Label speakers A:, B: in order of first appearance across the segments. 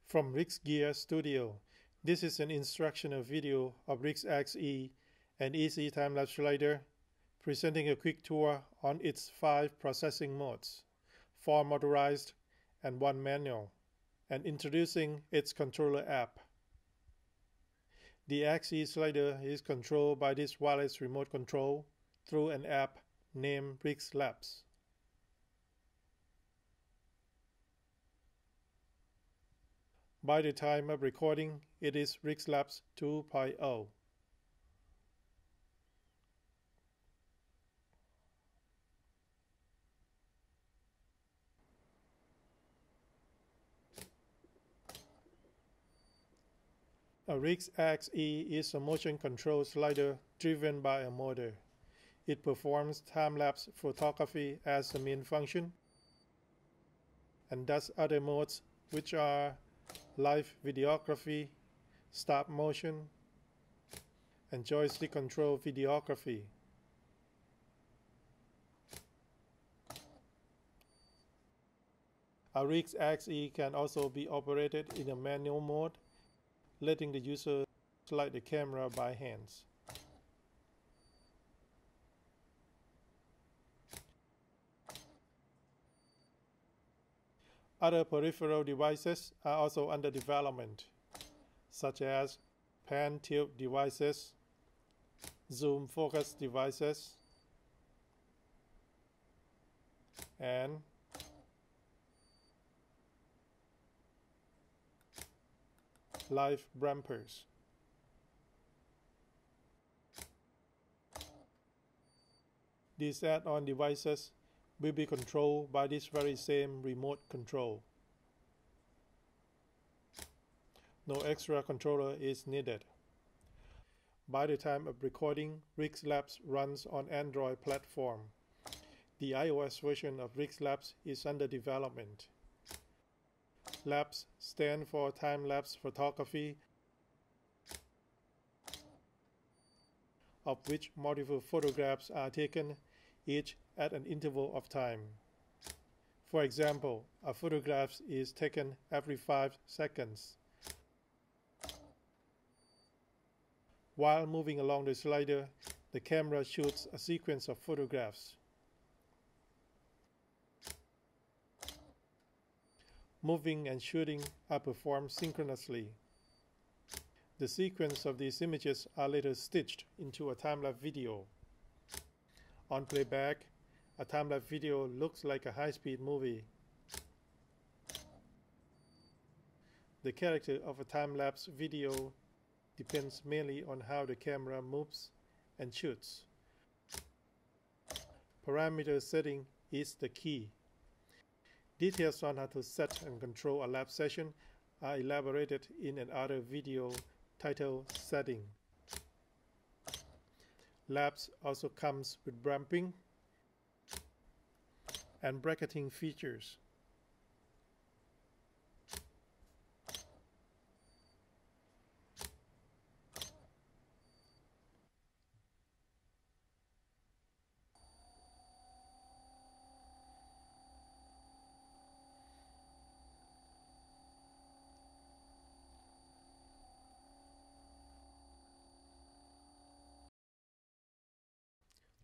A: From RIX Gear Studio, this is an instructional video of RIX XE and easy time-lapse slider, presenting a quick tour on its 5 processing modes, 4 motorized and 1 manual, and introducing its controller app. The XE slider is controlled by this wireless remote control through an app named RIX LAPSE. By the time of recording, it is RIX LAPSE 2.0. A RIX XE is a motion control slider driven by a motor. It performs time-lapse photography as the main function, and does other modes which are live videography, stop motion, and joystick control videography. A RIX XE can also be operated in a manual mode, letting the user slide the camera by hands. Other peripheral devices are also under development, such as pan tilt devices, zoom focus devices, and live brampers. These add-on devices will be controlled by this very same remote control. No extra controller is needed. By the time of recording, RIX LAPSE runs on Android platform. The iOS version of RIX LAPSE is under development. LAPSE stands for time-lapse photography, of which multiple photographs are taken, each at an interval of time. For example, a photograph is taken every 5 seconds. While moving along the slider, the camera shoots a sequence of photographs. Moving and shooting are performed synchronously. The sequence of these images are later stitched into a time-lapse video. On playback, a time-lapse video looks like a high-speed movie. The character of a time-lapse video depends mainly on how the camera moves and shoots. Parameter setting is the key. Details on how to set and control a lapse session are elaborated in another video titled Setting. Lapse also comes with bramping and bracketing features.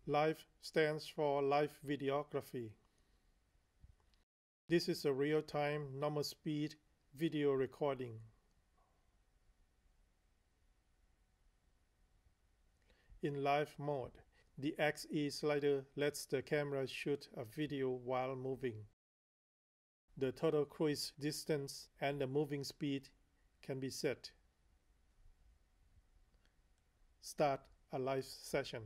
A: Live stands for live videography. This is a real-time, normal speed video recording. In live mode, the XE slider lets the camera shoot a video while moving. The total cruise distance and the moving speed can be set. Start a live session.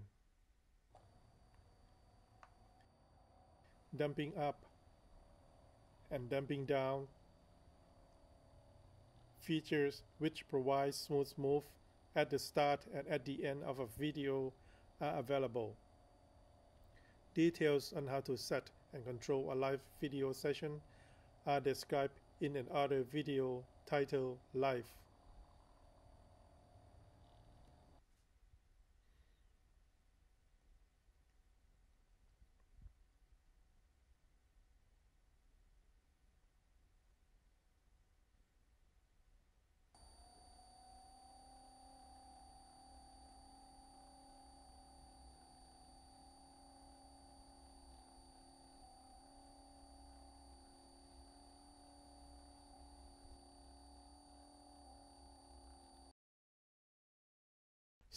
A: Dumping up and dumping down. Features which provide smooth move at the start and at the end of a video are available. Details on how to set and control a live video session are described in another video titled Live.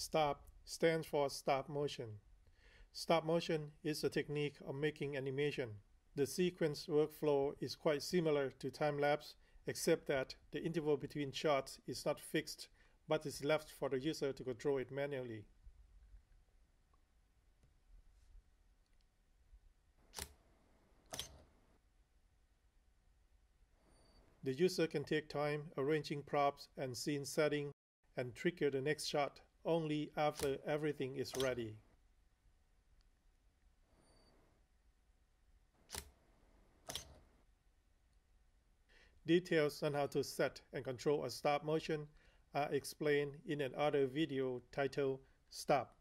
A: Stop stands for stop motion. Stop motion is a technique of making animation. The sequence workflow is quite similar to time-lapse, except that the interval between shots is not fixed, but is left for the user to control it manually. The user can take time arranging props and scene setting and trigger the next shot only after everything is ready. Details on how to set and control a stop motion are explained in another video titled Stop.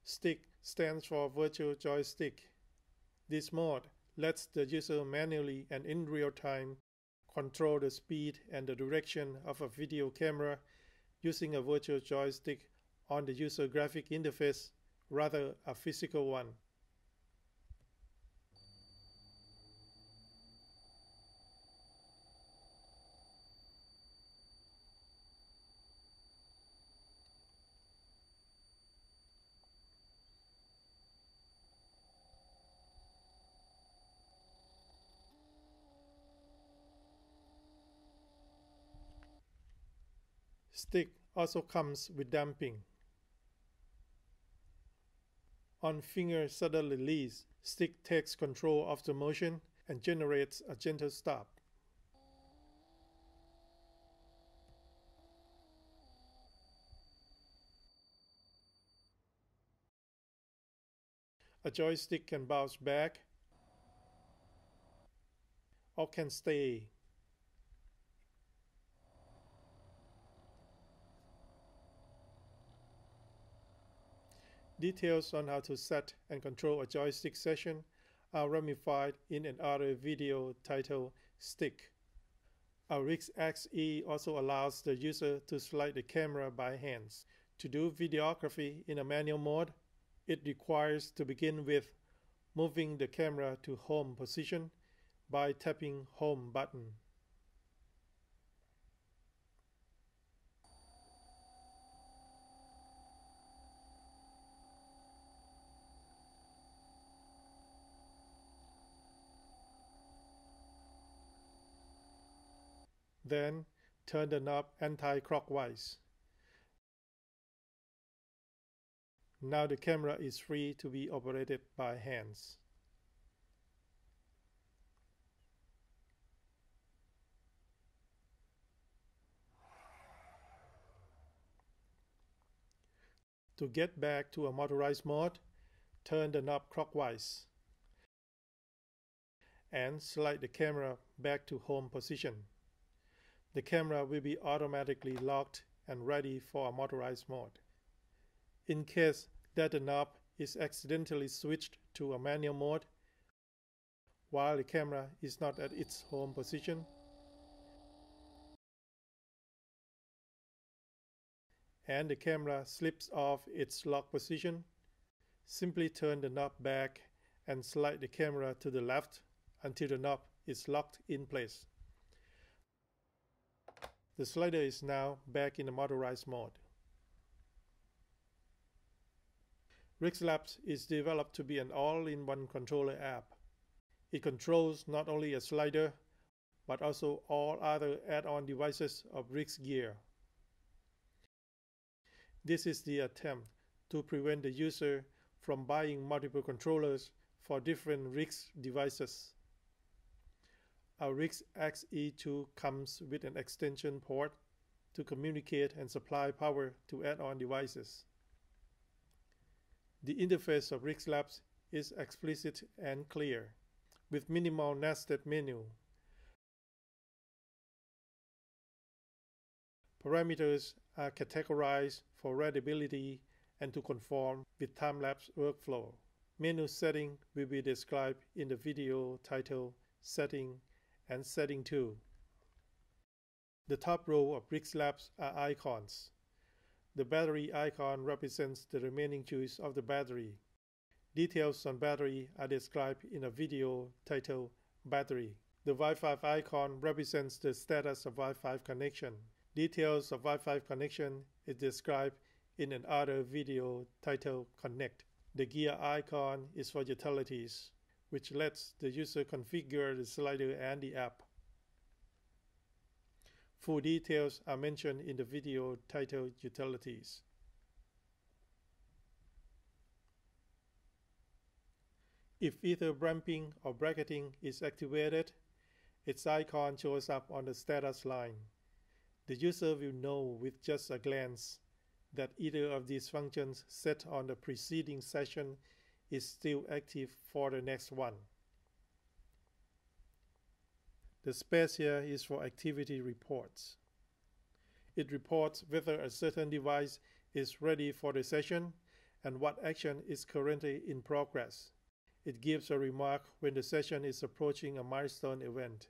A: Stick stands for virtual joystick. This mode lets the user manually and in real time control the speed and the direction of a video camera using a virtual joystick on the user graphic interface, rather a physical one. Stick also comes with damping. On finger sudden release, stick takes control of the motion and generates a gentle stop. A joystick can bounce back or can stay. Details on how to set and control a joystick session are ramified in another video titled Stick. Our RIX XE also allows the user to slide the camera by hands. To do videography in a manual mode, it requires to begin with moving the camera to home position by tapping Home button. Then turn the knob anti-clockwise. Now the camera is free to be operated by hands. To get back to a motorized mode, turn the knob clockwise and slide the camera back to home position. The camera will be automatically locked and ready for a motorized mode. In case that the knob is accidentally switched to a manual mode while the camera is not at its home position, and the camera slips off its lock position, simply turn the knob back and slide the camera to the left until the knob is locked in place. The slider is now back in the motorized mode. RIX LAPSE is developed to be an all-in-one controller app. It controls not only a slider, but also all other add-on devices of RIX gear. This is the attempt to prevent the user from buying multiple controllers for different RIX devices. Our RIX XE II comes with an extension port to communicate and supply power to add-on devices. The interface of RIX LAPSE is explicit and clear, with minimal nested menu. Parameters are categorized for readability and to conform with time-lapse workflow. Menu setting will be described in the video titled Setting and Setting 2. The top row of RIX LAPSE are icons. The battery icon represents the remaining juice of the battery. Details on battery are described in a video titled Battery. The Wi-Fi icon represents the status of Wi-Fi connection. Details of Wi-Fi connection is described in another video titled Connect. The gear icon is for utilities, which lets the user configure the slider and the app. Full details are mentioned in the video titled Utilities. If either bramping or bracketing is activated, its icon shows up on the status line. The user will know with just a glance that either of these functions set on the preceding session is still active for the next one. The space here is for activity reports. It reports whether a certain device is ready for the session and what action is currently in progress. It gives a remark when the session is approaching a milestone event,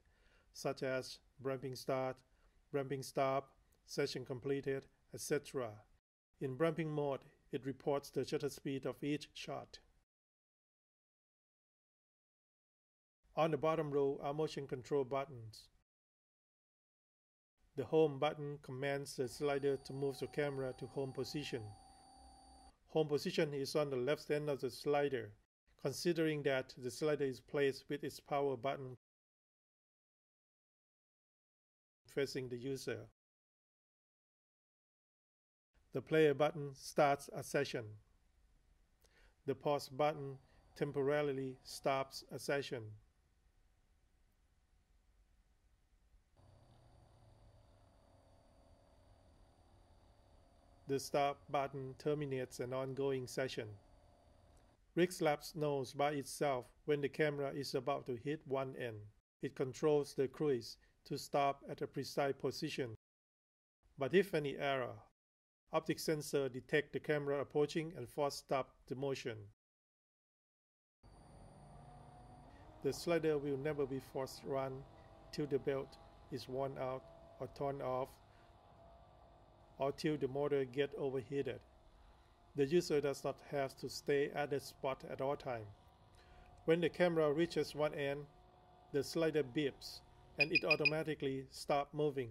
A: such as bramping start, bramping stop, session completed, etc. In bramping mode, it reports the shutter speed of each shot. On the bottom row are motion control buttons. The home button commands the slider to move the camera to home position. Home position is on the left end of the slider, considering that the slider is placed with its power button facing the user. The player button starts a session. The pause button temporarily stops a session. The stop button terminates an ongoing session. RIX LAPSE knows by itself when the camera is about to hit one end. It controls the cruise to stop at a precise position. But if any error, optic sensor detects the camera approaching and force stop the motion. The slider will never be forced run till the belt is worn out or torn off, or till the motor gets overheated. The user does not have to stay at the spot at all times. When the camera reaches one end, the slider beeps and it automatically stops moving.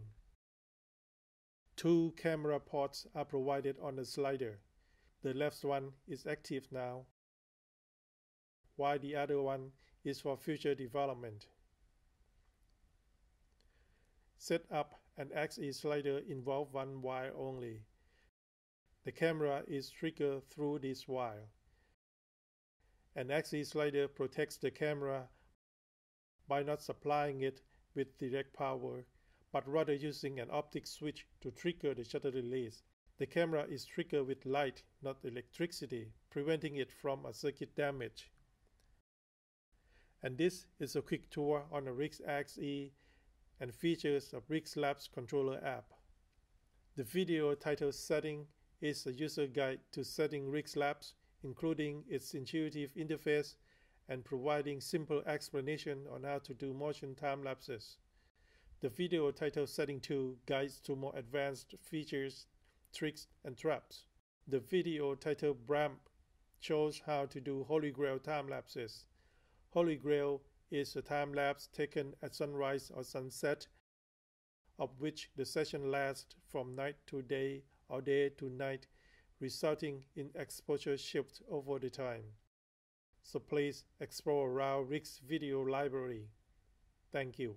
A: 2 camera ports are provided on the slider. The left one is active now, while the other one is for future development. Set up an XE slider involves one wire only. The camera is triggered through this wire. An XE slider protects the camera by not supplying it with direct power, but rather using an optic switch to trigger the shutter release. The camera is triggered with light, not electricity, preventing it from a circuit damage. And this is a quick tour on the RIX XE and features of RIX LAPSE controller app. The video titled Setting is a user guide to setting RIX LAPSE, including its intuitive interface and providing simple explanation on how to do motion time lapses. The video titled Setting 2 guides to more advanced features, tricks, and traps. The video titled Bramp shows how to do Holy Grail time lapses. Holy Grail is a time lapse taken at sunrise or sunset, of which the session lasts from night to day or day to night, resulting in exposure shift over the time. So please explore around RIX video library. Thank you.